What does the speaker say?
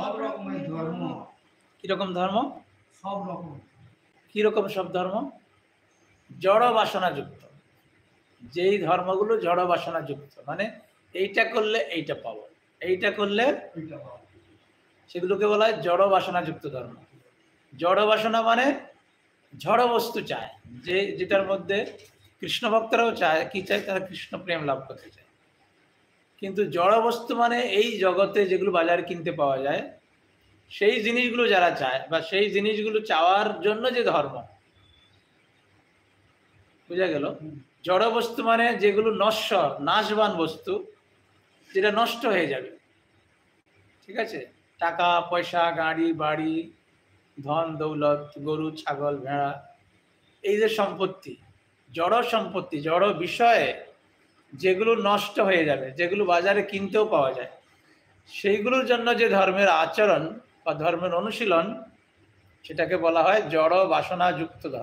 সব রকমের ধর্ম। কিরকম ধর্ম? সব রকম। কিরকম সব ধর্ম? জড় বাসনা যুক্ত। যেই ধর্মগুলো জড় বাসনা যুক্ত, মানে এইটা করলে এইটা পাবো, এইটা করলে এইটা পাবো, সেগুলোকে বলা হয় জড় বাসনা যুক্ত ধর্ম। জড় বাসনা মানে ঝড় বস্তু চায়, যে যেটার মধ্যে কৃষ্ণ ভক্তরাও চায়, কি চায়? তারা কৃষ্ণ প্রেম লাভ করতে চায়। কিন্তু জড় বস্তু মানে এই জগতে যেগুলো বাজারে কিনতে পাওয়া যায়, সেই জিনিসগুলো যারা চায় বা সেই জিনিসগুলো চাওয়ার জন্য যে ধর্ম, বোঝা গেল? জড় বস্তু মানে যেগুলো নশ্বর, নাশবান বস্তু, যেটা নষ্ট হয়ে যাবে, ঠিক আছে? টাকা পয়সা, গাড়ি বাড়ি, ধন দৌলত, গরু ছাগল ভেড়া, এই যে সম্পত্তি, জড় সম্পত্তি, জড় বিষয়ে যেগুলো নষ্ট হয়ে যাবে, যেগুলো বাজারে কিনতেও পাওয়া যায়, সেইগুলোর জন্য যে ধর্মের আচরণ বা ধর্মের অনুশীলন, সেটাকে বলা হয় জড় বাসনা যুক্ত ধর্ম।